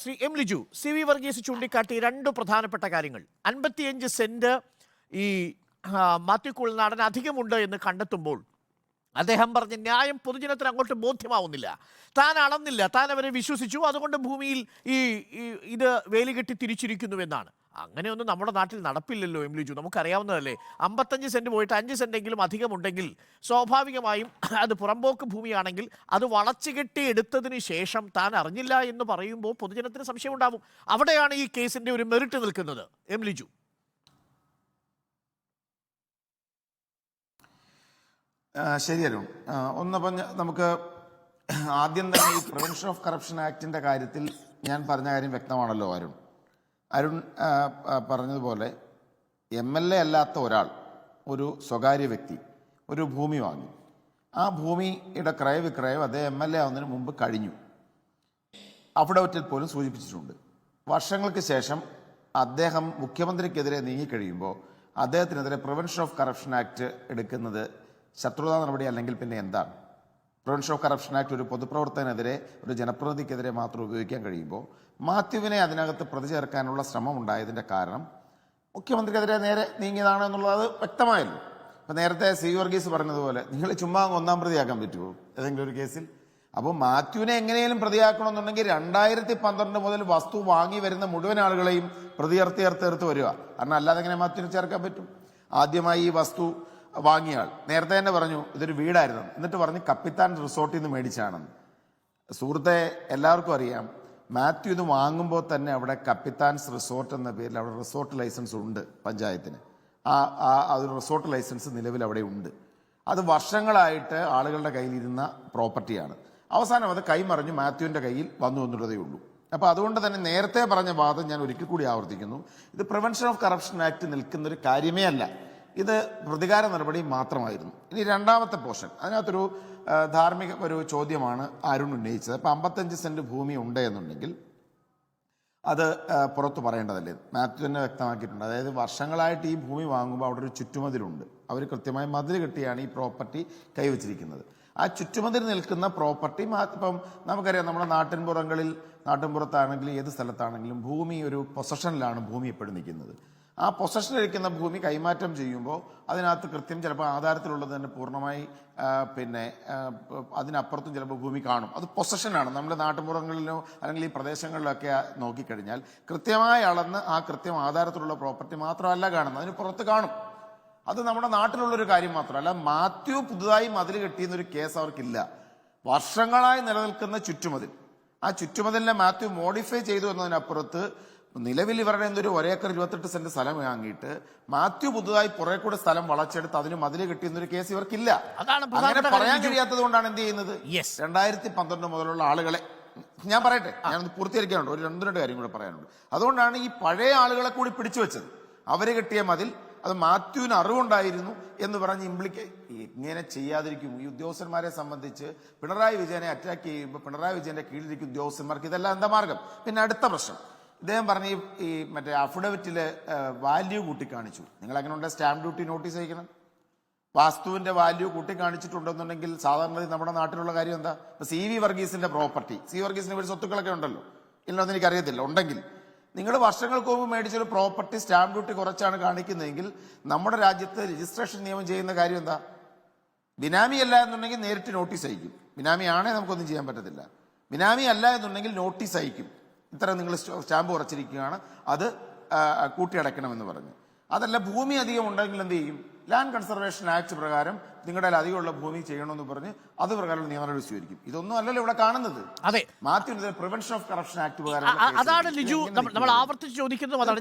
Shri M Liju, C V Varghese ചൂണ്ടിക്കാട്ടി രണ്ട് പ്രധാനപ്പെട്ട കാര്യങ്ങൾ. 55 സെന്റ് ഈ മാത്യു കുഴൽനാടൻ അധികമുണ്ട് എന്ന് കണ്ടെത്തുമ്പോൾ അദ്ദേഹം പറഞ്ഞ ന്യായം പൊതുജനത്തിന് അങ്ങോട്ട് ബോധ്യമാവുന്നില്ല. താൻ അളന്നില്ല, താൻ അവരെ വിശ്വസിച്ചു, അതുകൊണ്ട് ഭൂമിയിൽ ഇത് വേലികെട്ടി തിരിച്ചിരിക്കുന്നുവെന്നാണ്. അങ്ങനെയൊന്നും നമ്മുടെ നാട്ടിൽ നടപ്പില്ലല്ലോ എം ലിജു, നമുക്കറിയാവുന്നതല്ലേ. 55 സെന്റ് പോയിട്ട് 5 സെന്റെങ്കിലും അധികമുണ്ടെങ്കിൽ സ്വാഭാവികമായും അത് പുറമ്പോക്ക് ഭൂമിയാണെങ്കിൽ അത് വളച്ചുകെട്ടി എടുത്തതിന് ശേഷം താൻ അറിഞ്ഞില്ല എന്ന് പറയുമ്പോൾ പൊതുജനത്തിന് സംശയമുണ്ടാവും. അവിടെയാണ് ഈ കേസിന്റെ ഒരു മെറിറ്റ് നിൽക്കുന്നത്. എം ലിജു. ശരി അരുൺ, ഒന്നപ്പം നമുക്ക് ആദ്യം തന്നെ ഈ പ്രിവെൻഷൻ ഓഫ് കറപ്ഷൻ ആക്ടിൻ്റെ കാര്യത്തിൽ ഞാൻ പറഞ്ഞ കാര്യം വ്യക്തമാണല്ലോ. അരുൺ പറഞ്ഞതുപോലെ MLA അല്ലാത്ത ഒരാൾ, ഒരു സ്വകാര്യ വ്യക്തി ഒരു ഭൂമി വാങ്ങി. ആ ഭൂമിയുടെ ക്രയവിക്രയം അദ്ദേഹം MLA ആവുന്നതിന് മുമ്പ് കഴിഞ്ഞു. അഫിഡവിറ്റിൽ പോലും സൂചിപ്പിച്ചിട്ടുണ്ട്. വർഷങ്ങൾക്ക് ശേഷം അദ്ദേഹം മുഖ്യമന്ത്രിക്കെതിരെ നീങ്ങിക്കഴിയുമ്പോൾ അദ്ദേഹത്തിനെതിരെ പ്രിവെൻഷൻ ഓഫ് കറപ്ഷൻ ആക്ട് എടുക്കുന്നത് ശത്രുതാ നടപടി അല്ലെങ്കിൽ പിന്നെ എന്താണ്? പ്രിവെൻഷൻ ഓഫ് കറപ്ഷൻ ആക്ട് ഒരു പൊതുപ്രവർത്തകനെതിരെ, ഒരു ജനപ്രതിനിധിക്കെതിരെ മാത്രം ഉപയോഗിക്കാൻ കഴിയുമ്പോൾ മാത്യുവിനെ അതിനകത്ത് പ്രതി ചേർക്കാനുള്ള ശ്രമം ഉണ്ടായതിൻ്റെ കാരണം മുഖ്യമന്ത്രിക്കെതിരെ നേരെ നീങ്ങിയതാണ് എന്നുള്ളത് വ്യക്തമായല്ലോ. അപ്പം നേരത്തെ സി വർഗീസ് പറഞ്ഞതുപോലെ നിങ്ങൾ ചുമ്മാ ഒന്നാം പ്രതിയാക്കാൻ പറ്റുമോ ഏതെങ്കിലും ഒരു കേസിൽ? അപ്പോൾ മാത്യുവിനെ എങ്ങനെയും പ്രതിയാക്കണമെന്നുണ്ടെങ്കിൽ 2012 മുതൽ വസ്തു വാങ്ങി വരുന്ന മുഴുവൻ ആളുകളെയും പ്രതിയേർത്ത് വരിക. കാരണം അല്ലാതെ എങ്ങനെ മാത്യുവിനെ ചേർക്കാൻ പറ്റും? ആദ്യമായി ഈ വസ്തു വാങ്ങിയാൾ നേരത്തെ തന്നെ പറഞ്ഞു ഇതൊരു വീടായിരുന്നു, എന്നിട്ട് പറഞ്ഞ് കപ്പിത്താൻ റിസോർട്ടിൽ നിന്ന് മേടിച്ചാണെന്ന്. സുഹൃത്തെ, എല്ലാവർക്കും അറിയാം, മാത്യു ഇത് വാങ്ങുമ്പോൾ തന്നെ അവിടെ കപ്പിത്താൻസ് റിസോർട്ട് എന്ന പേരിൽ അവിടെ റിസോർട്ട് ലൈസൻസ് ഉണ്ട് പഞ്ചായത്തിന്. അതൊരു റിസോർട്ട് ലൈസൻസ് നിലവിൽ അവിടെ ഉണ്ട്. അത് വർഷങ്ങളായിട്ട് ആളുകളുടെ കയ്യിലിരുന്ന പ്രോപ്പർട്ടിയാണ്. അവസാനം അത് കൈമറിഞ്ഞ് മാത്യുവിൻ്റെ കയ്യിൽ വന്നു എന്നുള്ളതേ ഉള്ളൂ. അപ്പോൾ അതുകൊണ്ട് തന്നെ നേരത്തെ പറഞ്ഞ വാദം ഞാൻ ഒരിക്കൽ കൂടി ആവർത്തിക്കുന്നു. ഇത് പ്രിവെൻഷൻ ഓഫ് കറപ്ഷൻ ആക്ട് നിൽക്കുന്നൊരു കാര്യമേ അല്ല. ഇത് പ്രതികാര നടപടി മാത്രമായിരുന്നു. ഇനി രണ്ടാമത്തെ പോർഷൻ, അതിനകത്തൊരു ധാർമ്മിക ഒരു ചോദ്യമാണ് അരുൺ ഉന്നയിച്ചത്. അപ്പം 55 സെന്റ് ഭൂമി ഉണ്ട് എന്നുണ്ടെങ്കിൽ അത് പുറത്തു പറയേണ്ടതല്ലേ? മാത്യു തന്നെ വ്യക്തമാക്കിയിട്ടുണ്ട്. അതായത് വർഷങ്ങളായിട്ട് ഈ ഭൂമി വാങ്ങുമ്പോൾ അവിടെ ഒരു ചുറ്റുമതിലുണ്ട്. അവർ കൃത്യമായി മതിൽ കെട്ടിയാണ് ഈ പ്രോപ്പർട്ടി കൈവച്ചിരിക്കുന്നത്. ആ ചുറ്റുമതിൽ നിൽക്കുന്ന പ്രോപ്പർട്ടി ഇപ്പം നമുക്കറിയാം, നമ്മുടെ നാട്ടിൻപുറത്താണെങ്കിലും ഏത് സ്ഥലത്താണെങ്കിലും ഭൂമി ഒരു പൊസഷനിലാണ് ഭൂമി എപ്പോഴും നിൽക്കുന്നത്. ആ പൊസഷനിലിരിക്കുന്ന ഭൂമി കൈമാറ്റം ചെയ്യുമ്പോൾ അതിനകത്ത് കൃത്യം ചിലപ്പോൾ ആധാരത്തിലുള്ളത് തന്നെ പൂർണ്ണമായി അതിനപ്പുറത്തും ചിലപ്പോൾ ഭൂമി കാണും. അത് പൊസഷനാണ്. നമ്മുടെ നാട്ടുപുറങ്ങളിലോ അല്ലെങ്കിൽ ഈ പ്രദേശങ്ങളിലൊക്കെ നോക്കിക്കഴിഞ്ഞാൽ കൃത്യമായി അളന്ന് ആ കൃത്യം ആധാരത്തിലുള്ള പ്രോപ്പർട്ടി മാത്രമല്ല കാണുന്നത്, അതിന് പുറത്ത് കാണും. അത് നമ്മുടെ നാട്ടിലുള്ളൊരു കാര്യം മാത്രമല്ല. മാത്യു പുതുതായി മതിൽ കെട്ടിയെന്നൊരു കേസ് അവർക്കില്ല. വർഷങ്ങളായി നിലനിൽക്കുന്ന ചുറ്റുമതിൽ, ആ ചുറ്റുമതിലിനെ മാത്യു മോഡിഫൈ ചെയ്തു എന്നതിനപ്പുറത്ത് നിലവിൽ ഇവരുടെ എന്തൊരു 1 ഏക്കർ 28 സെന്റ് സ്ഥലം വാങ്ങിയിട്ട് മാത്യു പുതുതായി പുറകെ കൂടെ സ്ഥലം വളച്ചെടുത്ത് അതിന് മതിൽ കിട്ടിയെന്നൊരു കേസ് ഇവർക്കില്ല. അങ്ങനെ പറയാൻ കഴിയാത്തത് കൊണ്ടാണ് എന്ത് ചെയ്യുന്നത്? 2012 മുതലുള്ള ആളുകളെ ഞാൻ പറയട്ടെ, ഞാനൊന്ന് പൂർത്തീകരിക്കാനുണ്ട്. ഒരു 2 കാര്യം കൂടെ പറയാനുണ്ട്. അതുകൊണ്ടാണ് ഈ പഴയ ആളുകളെ കൂടി പിടിച്ചു വെച്ചത്. അവര് കെട്ടിയ മതിൽ അത് മാത്യുവിന് അറിവുണ്ടായിരുന്നു എന്ന് പറഞ്ഞ് ഇങ്ങനെ ചെയ്യാതിരിക്കും. ഈ ഉദ്യോഗസ്ഥന്മാരെ സംബന്ധിച്ച് പിണറായി വിജയനെ അറ്റാക്ക് ചെയ്യുമ്പോൾ പിണറായി വിജയന്റെ കീഴിലിരിക്കുന്ന ഉദ്യോഗസ്ഥന്മാർക്ക് ഇതെല്ലാം എന്താ മാർഗം? പിന്നെ അടുത്ത പ്രശ്നം, ഇദ്ദേഹം പറഞ്ഞ ഈ മറ്റേ അഫിഡവിറ്റില് വാല്യൂ കൂട്ടിക്കാണിച്ചു. നിങ്ങൾ അങ്ങനെ ഉണ്ട് സ്റ്റാമ്പ് ഡ്യൂട്ടി നോട്ടീസ് അയക്കണം. വാസ്തുവിന്റെ വാല്യൂ കൂട്ടിക്കാണിച്ചിട്ടുണ്ടെന്നുണ്ടെങ്കിൽ സാധാരണ നമ്മുടെ നാട്ടിലുള്ള കാര്യം എന്താ? ഇപ്പൊ സി വി വർഗീസിന്റെ പ്രോപ്പർട്ടി, സി വർഗീസിന്റെ ഒരു സ്വത്തുക്കളൊക്കെ ഉണ്ടല്ലോ, ഇല്ലെന്ന് എനിക്കറിയത്തില്ല. ഉണ്ടെങ്കിൽ നിങ്ങൾ വർഷങ്ങൾക്ക് മുമ്പ് മേടിച്ചൊരു പ്രോപ്പർട്ടി സ്റ്റാമ്പ് ഡ്യൂട്ടി കുറച്ചാണ് കാണിക്കുന്നതെങ്കിൽ നമ്മുടെ രാജ്യത്ത് രജിസ്ട്രേഷൻ നിയമം ചെയ്യുന്ന കാര്യം എന്താ? ബിനാമി അല്ല എന്നുണ്ടെങ്കിൽ നേരിട്ട് നോട്ടീസ് അയക്കും. ബിനാമി ആണേ നമുക്കൊന്നും ചെയ്യാൻ പറ്റത്തില്ല. ബിനാമി അല്ല എന്നുണ്ടെങ്കിൽ നോട്ടീസ് അയക്കും. ഇത്ര നിങ്ങൾ സ്റ്റാമ്പ് കുറച്ചിരിക്കുകയാണ്, അത് കൂട്ടിയടയ്ക്കണമെന്ന് പറഞ്ഞ്. അതല്ല ഭൂമി അധികം ഉണ്ടെങ്കിൽ എന്ത് ചെയ്യും? ലാൻഡ് കൺസർവേഷൻ ആക്ട് പ്രകാരം നിങ്ങളുടെ അധികമുള്ള ഭൂമി ചെയ്യണമെന്ന് പറഞ്ഞ് അത് പ്രകാരം നിയമനടപടി സ്വീകരിക്കും. ഇതൊന്നും അല്ലല്ലോ ഇവിടെ കാണുന്നത്. അതെ, Mathew prevention of corruption act പ്രകാരം അതാണ് ലിജു നമ്മൾ ആവർത്തിച്ച് ചോദിക്കുന്നതും അതാണ്.